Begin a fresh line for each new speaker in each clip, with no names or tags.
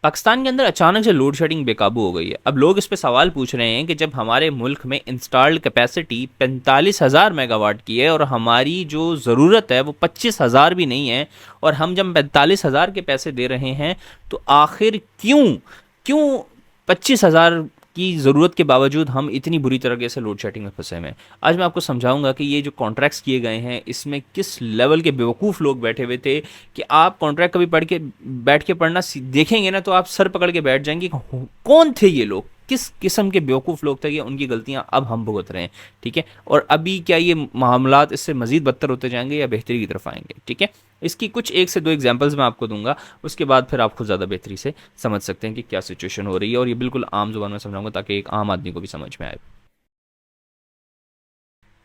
पाकिस्तान के अंदर अचानक से लोड शेडिंग बेकाबू हो गई है। अब लोग इस पे सवाल पूछ रहे हैं कि जब हमारे मुल्क में इंस्टॉल्ड कैपेसिटी 45,000 मेगावाट की है और हमारी जो ज़रूरत है वो 25,000 भी नहीं है, और हम जब 45,000 के पैसे दे रहे हैं, तो आखिर क्यों क्यों 25,000 की ज़रूरत के बावजूद हम इतनी बुरी तरीके से लोड शेडिंग में फंसे हुए हैं। आज मैं आपको समझाऊंगा कि ये जो कॉन्ट्रैक्ट्स किए गए हैं इसमें किस लेवल के बेवकूफ़ लोग बैठे हुए थे, कि आप कॉन्ट्रैक्ट कभी पढ़ के बैठ के पढ़ना देखेंगे ना, तो आप सर पकड़ के बैठ जाएंगे कि कौन थे ये लोग, किस किस्म के बेवकूफ़ लोग थे कि उनकी गलतियां अब हम भुगत रहे हैं। ठीक है, और अभी क्या ये मामलात इससे मज़ीद बदतर होते जाएंगे या बेहतरी की तरफ आएंगे। ठीक है, इसकी कुछ एक से दो एग्जांपल्स मैं आपको दूंगा, उसके बाद फिर आप खुद ज़्यादा बेहतरी से समझ सकते हैं कि क्या सिचुएशन हो रही है, और ये बिल्कुल आम जुबान में समझाऊंगा ताकि एक आम आदमी को भी समझ में आए।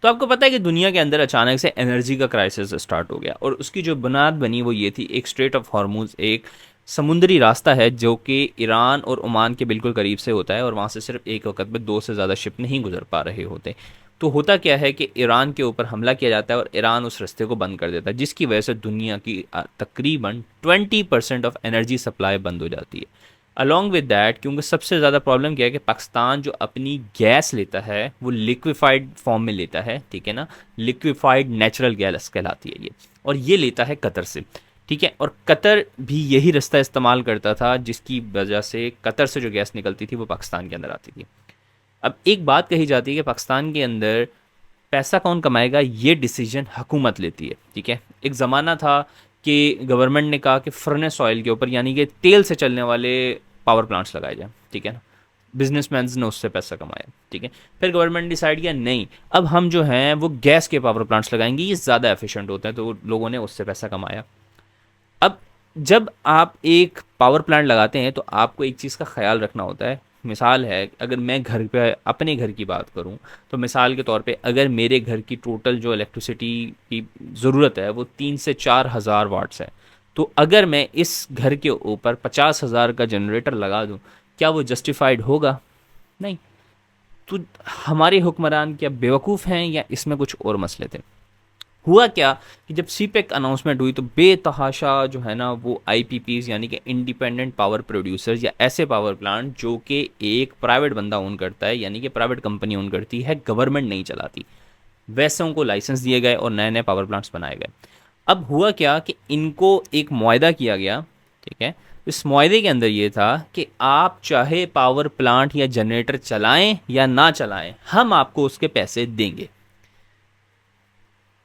तो आपको पता है कि दुनिया के अंदर अचानक से एनर्जी का क्राइसिस स्टार्ट हो गया, और उसकी जो बुनियाद बनी वो ये थी, एक स्ट्रेट ऑफ हॉर्मूज, एक समुद्री रास्ता है जो कि ईरान और ओमान के बिल्कुल करीब से होता है, और वहाँ से सिर्फ एक वक्त में दो से ज़्यादा शिप नहीं गुजर पा रहे होते। तो होता क्या है कि ईरान के ऊपर हमला किया जाता है और ईरान उस रास्ते को बंद कर देता है, जिसकी वजह से दुनिया की तकरीबन 20% ऑफ एनर्जी सप्लाई बंद हो जाती है। अलॉन्ग विद दैट, क्योंकि सबसे ज़्यादा प्रॉब्लम क्या है कि पाकिस्तान जो अपनी गैस लेता है वो लिक्विफाइड फॉर्म में लेता है। ठीक है ना, लिक्विफाइड नेचुरल गैस कहलाती है ये, और ये लेता है कतर से। ठीक है, और कतर भी यही रास्ता इस्तेमाल करता था, जिसकी वजह से कतर से जो गैस निकलती थी वो पाकिस्तान के अंदर आती थी। अब एक बात कही जाती है कि पाकिस्तान के अंदर पैसा कौन कमाएगा, ये डिसीजन हुकूमत लेती है। ठीक है, एक ज़माना था कि गवर्नमेंट ने कहा कि फर्नेस ऑयल के ऊपर, यानी कि तेल से चलने वाले पावर प्लांट्स लगाए जाएं। ठीक है ना, बिजनेसमैन ने उससे पैसा कमाया। ठीक है, फिर गवर्नमेंट डिसाइड किया नहीं, अब हम जो हैं वो गैस के पावर प्लांट्स लगाएंगे, ये ज़्यादा एफिशिएंट होते हैं, तो लोगों ने उससे पैसा कमाया। अब जब आप एक पावर प्लांट लगाते हैं तो आपको एक चीज़ का ख्याल रखना होता है। मिसाल है, अगर मैं घर पे अपने घर की बात करूं, तो मिसाल के तौर पे अगर मेरे घर की टोटल जो इलेक्ट्रिसिटी की ज़रूरत है वो 3 से 4 हज़ार वाट्स है, तो अगर मैं इस घर के ऊपर 50,000 का जनरेटर लगा दूं, क्या वो जस्टिफाइड होगा? नहीं। तो हमारे हुक्मरान क्या बेवकूफ़ हैं या इसमें कुछ और मसले थे? हुआ क्या कि जब सीपेक अनाउंसमेंट हुई तो बेतहाशा जो है ना वो आईपीपीज, यानी कि इंडिपेंडेंट पावर प्रोड्यूसर्स, या ऐसे पावर प्लांट जो कि एक प्राइवेट बंदा ओन करता है, यानी कि प्राइवेट कंपनी ओन करती है, गवर्नमेंट नहीं चलाती, वैसों को लाइसेंस दिए गए और नए नए पावर प्लांट्स बनाए गए। अब हुआ क्या कि इनको एक मुआहदा किया गया। ठीक है, इस मुआहदे के अंदर ये था कि आप चाहे पावर प्लांट या जनरेटर चलाएं या ना चलाएं, हम आपको उसके पैसे देंगे।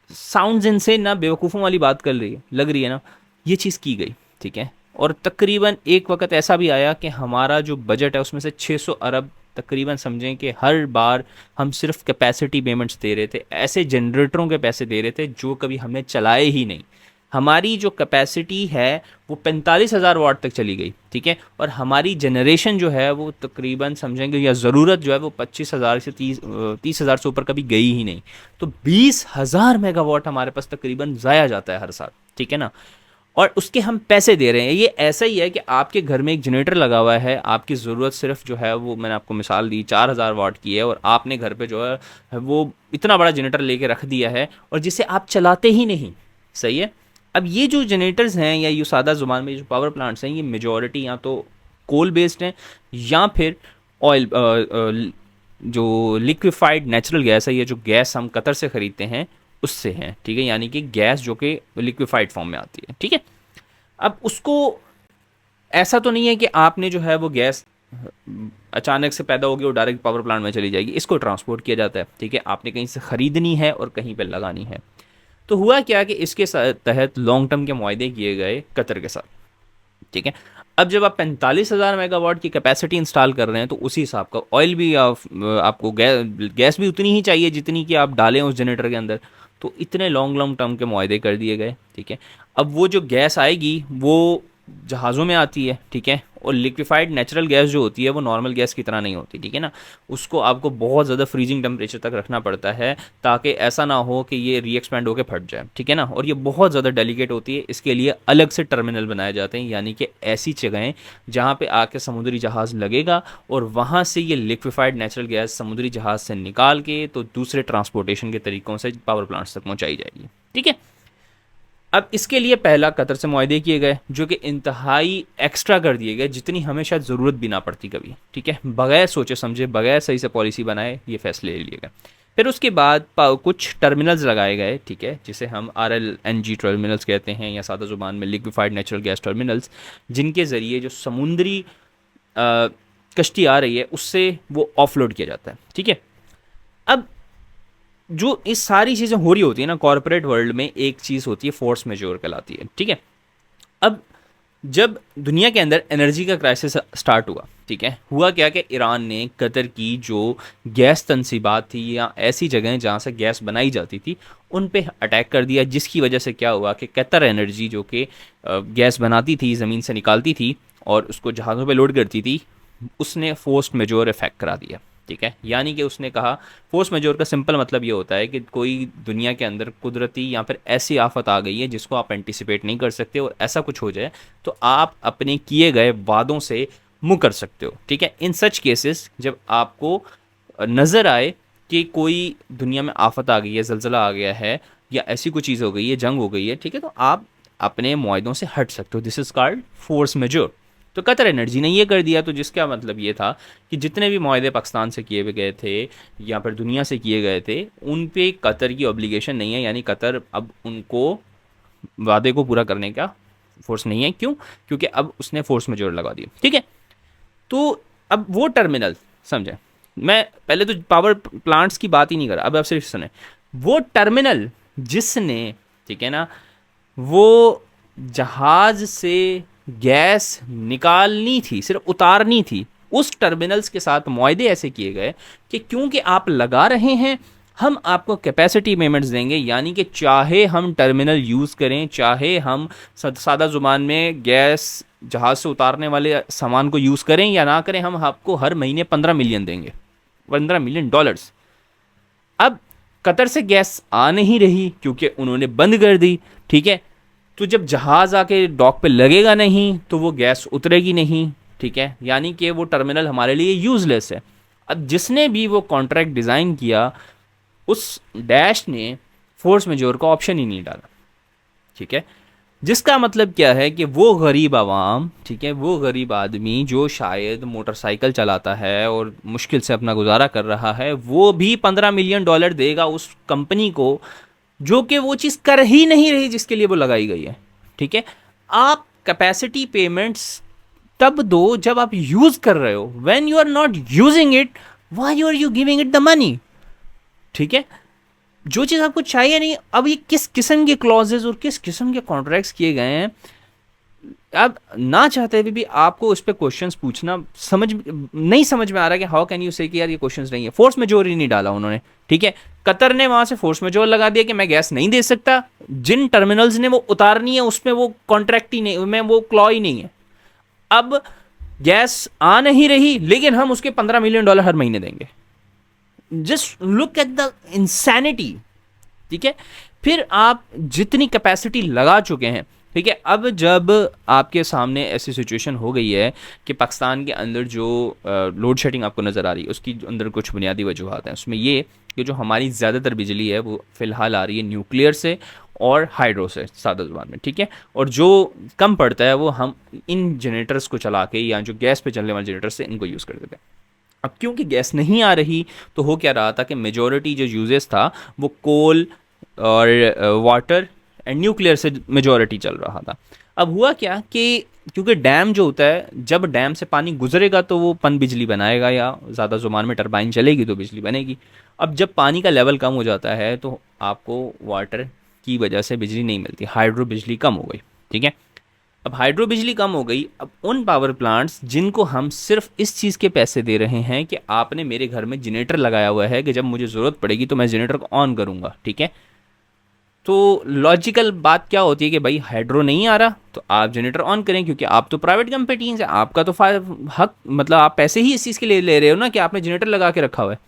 साउंड इनसे ना बेवकूफ़ों वाली बात कर रही है, लग रही है ना, ये चीज़ की गई। ठीक है, और तकरीबन एक वक्त ऐसा भी आया कि हमारा जो बजट है उसमें से 600 अरब तकरीबन, समझें कि हर बार हम सिर्फ कैपेसिटी पेमेंट्स दे रहे थे, ऐसे जनरेटरों के पैसे दे रहे थे जो कभी हमने चलाए ही नहीं। हमारी जो कैपेसिटी है वो 45,000 वाट तक चली गई। ठीक है, और हमारी जनरेशन जो है वो तकरीबन समझेंगे, या ज़रूरत जो है वो 25,000 से 30,000 से ऊपर कभी गई ही नहीं। तो 20,000 मेगावाट हमारे पास तकरीबन ज़ाया जाता है हर साल। ठीक है ना, और उसके हम पैसे दे रहे हैं। ये ऐसा ही है कि आपके घर में एक जनरेटर लगा हुआ है, आपकी ज़रूरत सिर्फ जो है वो, मैंने आपको मिसाल दी, 4,000 वाट की है, और आपने घर पे जो है वो इतना बड़ा जनरेटर लेके रख दिया है, और जिसे आप चलाते ही नहीं। सही है, अब ये जो जनरेटर्स हैं या ये सादा ज़ुबान में जो पावर प्लांट्स हैं, ये मेजॉरिटी या तो कोल बेस्ड हैं, या फिर ऑयल, जो लिक्विफाइड नेचुरल गैस है, ये जो गैस हम कतर से ख़रीदते हैं उससे हैं। ठीक है, यानी कि गैस जो कि लिक्विफाइड फॉर्म में आती है। ठीक है, अब उसको ऐसा तो नहीं है कि आपने जो है वो गैस अचानक से पैदा होगी और डायरेक्ट पावर प्लांट में चली जाएगी, इसको ट्रांसपोर्ट किया जाता है। ठीक है, आपने कहीं से ख़रीदनी है और कहीं पे लगानी है। तो हुआ क्या कि इसके तहत लॉन्ग टर्म के मुआहदे किए गए कतर के साथ। ठीक है, अब जब आप 45,000 मेगावाट की कैपेसिटी इंस्टॉल कर रहे हैं तो उसी हिसाब का ऑयल भी आपको गैस भी उतनी ही चाहिए जितनी कि आप डालें उस जनरेटर के अंदर। तो इतने लॉन्ग लॉन्ग टर्म के मुआहदे कर दिए गए। ठीक है, अब वो जो गैस आएगी वो जहाज़ों में आती है। ठीक है, और लिक्विफाइड नेचुरल गैस जो होती है वो नॉर्मल गैस की तरह नहीं होती। ठीक है ना, उसको आपको बहुत ज़्यादा फ्रीजिंग टेम्परेचर तक रखना पड़ता है ताकि ऐसा ना हो कि ये री एक्सपेंड होकर फट जाए। ठीक है ना, और ये बहुत ज़्यादा डेलिकेट होती है, इसके लिए अलग से टर्मिनल बनाए जाते हैं, यानी कि ऐसी जगहें जहाँ पे आके समुद्री जहाज़ लगेगा और वहाँ से ये लिक्विफाइड नेचुरल गैस समुद्री जहाज़ से निकाल के तो दूसरे ट्रांसपोर्टेशन के तरीक़ों से पावर प्लांट्स तक पहुँचाई जाएगी। ठीक है, अब इसके लिए पहला कतर से मुआहदे किए गए जो कि इंतहाई एक्स्ट्रा कर दिए गए, जितनी हमें शायद ज़रूरत भी ना पड़ती कभी, ठीक है, बगैर सोचे समझे, बगैर सही से पॉलिसी बनाए ये फैसले ले लिए गए। फिर उसके बाद कुछ टर्मिनल्स लगाए गए, ठीक है, जिसे हम RLNG टर्मिनल्स कहते हैं, या सादा ज़ुबान में लिक्विफाइड नेचुरल गैस टर्मिनल्स, जिनके ज़रिए जो समुद्री कश्ती आ रही है उससे वो ऑफलोड किया जाता है, ठीक है। अब जो इस सारी चीज़ें हो रही होती है ना कॉरपोरेट वर्ल्ड में, एक चीज़ होती है फोर्स मेजोर कहलाती है, ठीक है। अब जब दुनिया के अंदर एनर्जी का क्राइसिस स्टार्ट हुआ, ठीक है, हुआ क्या कि ईरान ने कतर की जो गैस तनसीबात थी या ऐसी जगहें जहाँ से गैस बनाई जाती थी उन पे अटैक कर दिया, जिसकी वजह से क्या हुआ कि कतर एनर्जी जो कि गैस बनाती थी, ज़मीन से निकालती थी और उसको जहाज़ों पे लोड करती थी, उसने फोर्स मेजोर इफेक्ट करा दिया, ठीक है। यानी कि उसने कहा, फोर्स मेजोर का सिंपल मतलब ये होता है कि कोई दुनिया के अंदर कुदरती या फिर ऐसी आफत आ गई है जिसको आप एंटिसिपेट नहीं कर सकते और ऐसा कुछ हो जाए तो आप अपने किए गए वादों से मुकर सकते हो, ठीक है। इन सच केसेस जब आपको नज़र आए कि कोई दुनिया में आफत आ गई है, जलजला आ गया है या ऐसी कोई चीज़ हो गई है, जंग हो गई है, ठीक है, तो आप अपने मुआहदों से हट सकते हो। This is called force majeure. तो कतर एनर्जी ने ये कर दिया, तो जिसका मतलब ये था कि जितने भी मुआहदे पाकिस्तान से किए गए थे या फिर दुनिया से किए गए थे उन पे कतर की ऑब्लिगेशन नहीं है, यानी कतर अब उनको वादे को पूरा करने का फोर्स नहीं है। क्यों? क्योंकि अब उसने फोर्स मेजोर लगा दिया, ठीक है। तो अब वो टर्मिनल समझे, मैं पहले तो पावर प्लांट्स की बात ही नहीं कर रहा, अब आप सिर्फ सुने, वो टर्मिनल जिसने, ठीक है ना, वो जहाज से गैस निकालनी थी, सिर्फ उतारनी थी, उस टर्मिनल्स के साथ मुआहदे ऐसे किए गए कि क्योंकि आप लगा रहे हैं हम आपको कैपेसिटी पेमेंट्स देंगे, यानी कि चाहे हम टर्मिनल यूज़ करें, चाहे हम सादा ज़ुबान में गैस जहाज़ से उतारने वाले सामान को यूज़ करें या ना करें, हम आपको हर महीने 15 मिलियन देंगे, $15 मिलियन। अब कतर से गैस आ नहीं रही क्योंकि उन्होंने बंद कर दी, ठीक है। तो जब जहाज़ आके डॉक पे लगेगा नहीं तो वो गैस उतरेगी नहीं, ठीक है, यानी कि वो टर्मिनल हमारे लिए यूज़लेस है। अब जिसने भी वो कॉन्ट्रैक्ट डिज़ाइन किया उस डैश ने फोर्स मेजोर का ऑप्शन ही नहीं डाला, ठीक है। जिसका मतलब क्या है कि वो गरीब आवाम, ठीक है, वो गरीब आदमी जो शायद मोटरसाइकिल चलाता है और मुश्किल से अपना गुजारा कर रहा है, वो भी $15 मिलियन देगा उस कंपनी को जो कि वो चीज़ कर ही नहीं रही जिसके लिए वो लगाई गई है, ठीक है। आप कैपेसिटी पेमेंट्स तब दो जब आप यूज़ कर रहे हो, when you are not using it why are you giving it the money, ठीक है। जो चीज़ आपको चाहिए नहीं, अब ये किस किस्म के क्लॉजेज और किस किस्म के कॉन्ट्रैक्ट्स किए गए हैं, अब ना चाहते हुए भी आपको उस पर क्वेश्चंस पूछना नहीं समझ में आ रहा कि हाउ कैन यू से कि यार ये क्वेश्चंस नहीं है। फोर्स मेजोर ही नहीं डाला उन्होंने, ठीक है। कतर ने वहां से फोर्स मेजोर लगा दिया कि मैं गैस नहीं दे सकता, जिन टर्मिनल्स ने वो उतारनी है उसमें वो कॉन्ट्रैक्ट ही नहीं, में वो क्लॉ ही नहीं है। अब गैस आ नहीं रही लेकिन हम उसके $15 मिलियन हर महीने देंगे। Just look at the insanity, ठीक है। फिर आप जितनी कैपेसिटी लगा चुके हैं, ठीक है, अब जब आपके सामने ऐसी सिचुएशन हो गई है कि पाकिस्तान के अंदर जो लोड शेडिंग आपको नज़र आ रही है उसकी अंदर कुछ बुनियादी वजूहत हैं। उसमें ये कि जो हमारी ज़्यादातर बिजली है वो फ़िलहाल आ रही है न्यूक्लियर से और हाइड्रो से, सादा ज़ुबान में, ठीक है, और जो कम पड़ता है वो हम इन जनरेटर्स को चला के या जो गैस पे चलने वाले जनरेटर्स से इनको यूज़ कर देते हैं। अब क्योंकि गैस नहीं आ रही तो हो क्या रहा था कि मेजॉरिटी जो यूजेस था वो कोल और वाटर एंड न्यूक्लियर से मेजॉरिटी चल रहा था। अब हुआ क्या कि क्योंकि डैम जो होता है, जब डैम से पानी गुजरेगा तो वो पन बिजली बनाएगा या ज़्यादा ज़ुबान में टरबाइन चलेगी तो बिजली बनेगी। अब जब पानी का लेवल कम हो जाता है तो आपको वाटर की वजह से बिजली नहीं मिलती, हाइड्रो बिजली कम हो गई, ठीक है। अब हाइड्रो बिजली कम हो गई, अब उन पावर प्लांट्स जिनको हम सिर्फ इस चीज़ के पैसे दे रहे हैं कि आपने मेरे घर में जनरेटर लगाया हुआ है कि जब मुझे ज़रूरत पड़ेगी तो मैं जनरेटर को ऑन करूँगा, ठीक है। तो लॉजिकल बात क्या होती है कि भाई हाइड्रो नहीं आ रहा तो आप जनरेटर ऑन करें, क्योंकि आप तो प्राइवेट कंपनीज है, आपका तो हक, मतलब आप पैसे ही इस चीज़ के लिए ले रहे हो ना कि आपने जनरेटर लगा के रखा हुआ है।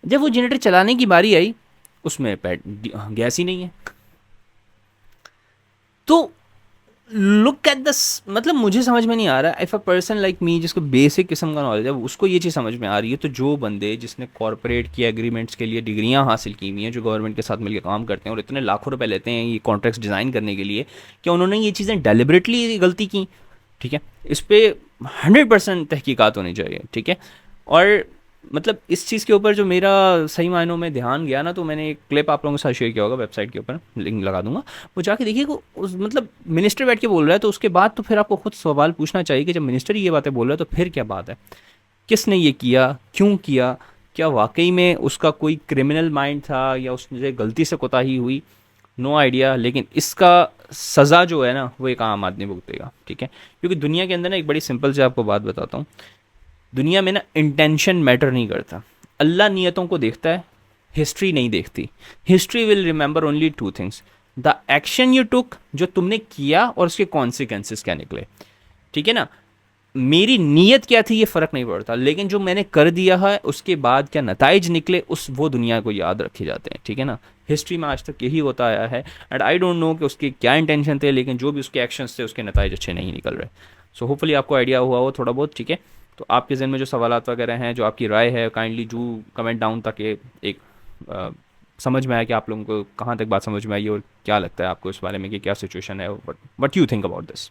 जब वो जनरेटर चलाने की बारी आई उसमें गैस ही नहीं है। तो लुक एट दस, मतलब मुझे समझ में नहीं आ रहा, if a person like me जिसको बेसिक किस्म का नॉलेज है उसको ये चीज़ समझ में आ रही है, तो जो बंदे जिसने कॉर्पोरेट की एग्रीमेंट्स के लिए डिग्रियां हासिल की हुई हैं, जो गवर्नमेंट के साथ मिलकर काम करते हैं और इतने लाखों रुपए लेते हैं ये कॉन्ट्रैक्ट्स डिज़ाइन करने के लिए, क्या उन्होंने ये चीज़ें डेलिबरेटली गलती की? ठीक है, इस पे 100% तहकीकात होनी चाहिए। ठीक है, और मतलब इस चीज़ के ऊपर जो मेरा सही मायनों में ध्यान गया ना, तो मैंने एक क्लिप आप लोगों के साथ शेयर किया होगा, वेबसाइट के ऊपर लिंक लगा दूंगा, वो जाके देखिए को उस मतलब मिनिस्टर बैठ के बोल रहा है, तो उसके बाद तो फिर आपको खुद सवाल पूछना चाहिए कि जब मिनिस्टर ये बातें बोल रहा है तो फिर क्या बात है, किसने ये किया, क्यों किया, क्या वाकई में उसका कोई क्रिमिनल माइंड था या उसने गलती से कोताही हुई, नो आइडिया। लेकिन इसका सज़ा जो है ना वो एक आम आदमी भुगतेगा। ठीक है, क्योंकि दुनिया के अंदर ना एक बड़ी सिंपल से आपको बात बताता हूँ, दुनिया में ना इंटेंशन मैटर नहीं करता, अल्लाह नियतों को देखता है, हिस्ट्री नहीं देखती। History will remember only two things, the action you took, जो तुमने किया, और उसके कॉन्सिक्वेंसेस क्या निकले। ठीक है ना, मेरी नीयत क्या थी ये फ़र्क नहीं पड़ता, लेकिन जो मैंने कर दिया है उसके बाद क्या नताइज निकले उस वो दुनिया को याद रखे जाते हैं। ठीक है ना, हिस्ट्री में आज तक यही होता आया है, एंड आई डोंट नो कि उसके क्या इंटेंशन थे, लेकिन जो भी उसके एक्शंस थे उसके नताइज अच्छे नहीं निकल रहे। सो होपफुली आपको आइडिया हुआ हो थोड़ा बहुत। ठीक है, तो आपके जहन में जो सवालात वगैरह हैं, जो आपकी राय है, काइंडली जू कमेंट डाउन, ताकि एक अ, समझ में आया कि आप लोगों को कहाँ तक बात समझ में आई और क्या लगता है आपको इस बारे में कि क्या सिचुएशन है, what you think about this.